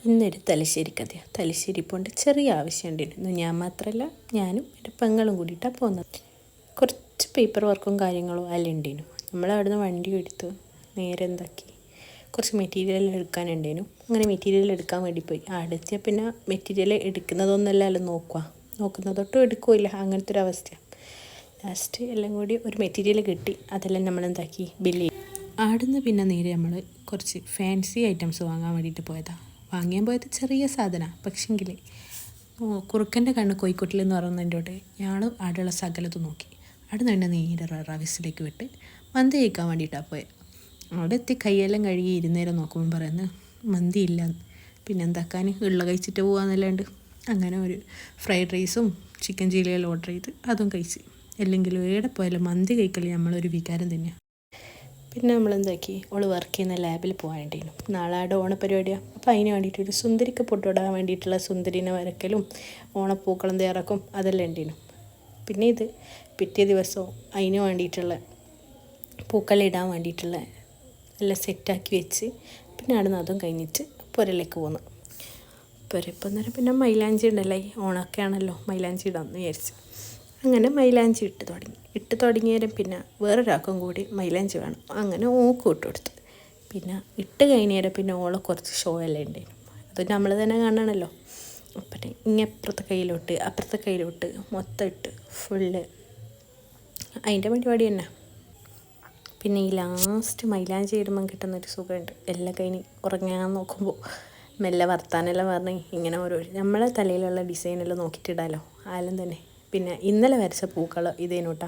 ഇന്നൊരു തലശ്ശേരി കഥയാണ്. തലശ്ശേരി പോകേണ്ട ചെറിയ ആവശ്യം ഉണ്ടായിരുന്നു. ഞാൻ മാത്രമല്ല, ഞാനും എൻ്റെ പെങ്ങളും കൂടിയിട്ടാണ് പോകുന്നത്. കുറച്ച് പേപ്പർ വർക്കും കാര്യങ്ങളും എല്ലാം ഉണ്ടായിരുന്നു. നമ്മളവിടുന്ന് വണ്ടി എടുത്ത് നേരെ എന്താക്കി, കുറച്ച് മെറ്റീരിയൽ എടുക്കാനുണ്ടായിരുന്നു. അങ്ങനെ മെറ്റീരിയൽ എടുക്കാൻ വേണ്ടി പോയി. അവിടെ എത്തിയാൽ പിന്നെ മെറ്റീരിയൽ എടുക്കുന്നതൊന്നല്ലല്ലോ നോക്കുന്നതൊട്ടും എടുക്കില്ല. അങ്ങനത്തെ ഒരു അവസ്ഥയാണ്. ലാസ്റ്റ് എല്ലാം കൂടി ഒരു മെറ്റീരിയൽ കിട്ടി. അതെല്ലാം നമ്മളെന്താക്കി ബില്ല് ചെയ്യും. അവിടുന്ന് പിന്നെ നേരെ നമ്മൾ കുറച്ച് ഫാൻസി ഐറ്റംസ് വാങ്ങാൻ വേണ്ടിയിട്ട് പോയതാണ്. വാങ്ങിയാൻ പോയത് ചെറിയ സാധനമാണ്. പക്ഷെങ്കിൽ കുറുക്കൻ്റെ കണ്ണ് കോഴിക്കോട്ടിൽ എന്ന് പറയുന്നതിൻ്റെ ഞങ്ങൾ അവിടെയുള്ള സകലത്ത് നോക്കി. അവിടെ നിന്ന് നേരെ റവിസിലേക്ക് വിട്ട് മന്തി കഴിക്കാൻ വേണ്ടിയിട്ടാണ് പോയത്. അവിടെ എത്തി കൈയെല്ലാം കഴുകി ഇരുന്നേരം നോക്കുമ്പോൾ പറയുന്നത് മന്തി ഇല്ല. പിന്നെ എന്താക്കാൻ, ഉള്ള കഴിച്ചിട്ട് പോകാമെന്നല്ലാണ്ട്. അങ്ങനെ ഒരു ഫ്രൈഡ് റൈസും ചിക്കൻ ചില്ലിയെല്ലാം ഓർഡർ ചെയ്ത് അതും കഴിച്ച്. അല്ലെങ്കിലും എവിടെ പോയാലും മന്തി കഴിക്കൽ നമ്മളൊരു വികാരം തന്നെയാണ്. പിന്നെ നമ്മളെന്താക്കി, അവൾ വർക്ക് ചെയ്യുന്ന ലാബിൽ പോകാനുണ്ടായിരുന്നു. നാളെ അവിടെ ഓണപ്പരിപാടിയാണ്. അപ്പോൾ അതിന് വേണ്ടിയിട്ടൊരു സുന്ദരിക്ക് പൊട്ടിടാൻ വേണ്ടിയിട്ടുള്ള സുന്ദരിനെ വരക്കലും ഓണപ്പൂക്കളം തയ്യാറാക്കും അതെല്ലാം ഉണ്ടായിരുന്നു. പിന്നെ ഇത് പിറ്റേ ദിവസവും അതിന് വേണ്ടിയിട്ടുള്ള പൂക്കളിടാൻ വേണ്ടിയിട്ടുള്ള എല്ലാം സെറ്റാക്കി വെച്ച് പിന്നെ അവിടെ നിന്ന് അതും കഴിഞ്ഞിട്ട് പുരയിലേക്ക് പോന്നു. പുരയിപ്പം നേരം പിന്നെ മൈലാഞ്ചി ഉണ്ടല്ലോ, ഓണമൊക്കെ ആണല്ലോ, മൈലാഞ്ചി ഇടാമെന്ന് വിചാരിച്ചു. അങ്ങനെ മൈലാഞ്ചി ഇട്ട് തുടങ്ങിയേരം പിന്നെ വേറൊരാൾക്കും കൂടി മൈലാഞ്ചി വേണം. അങ്ങനെ ഓക്കും ഇട്ട് കൊടുത്തു. പിന്നെ ഇട്ട് കഴിഞ്ഞേരം പിന്നെ ഓളെ കുറച്ച് ഷോ എല്ലാം ഉണ്ടായിരുന്നു. അത് നമ്മൾ തന്നെ കാണണമല്ലോ. അപ്പം ഇങ്ങപ്പുറത്തെ കയ്യിലോട്ട് അപ്പുറത്തെ കയ്യിലോട്ട് മൊത്തം ഇട്ട് ഫുള്ള് അതിൻ്റെ പരിപാടി തന്നെ. പിന്നെ ഈ ലാസ്റ്റ് മൈലാഞ്ചി ഇടുമ്പം കിട്ടുന്നൊരു സുഖമുണ്ട്. എല്ലാം കഴിഞ്ഞ് ഉറങ്ങാൻ നോക്കുമ്പോൾ മെല്ലെ വർത്താനെല്ലാം പറഞ്ഞ് ഇങ്ങനെ ഓരോ നമ്മളെ തലയിലുള്ള ഡിസൈനെല്ലാം നോക്കിയിട്ടിടാമല്ലോ ആലും തന്നെ. പിന്നെ ഇന്നലെ വരച്ച പൂക്കൾ ഇതേനോട്ടാ.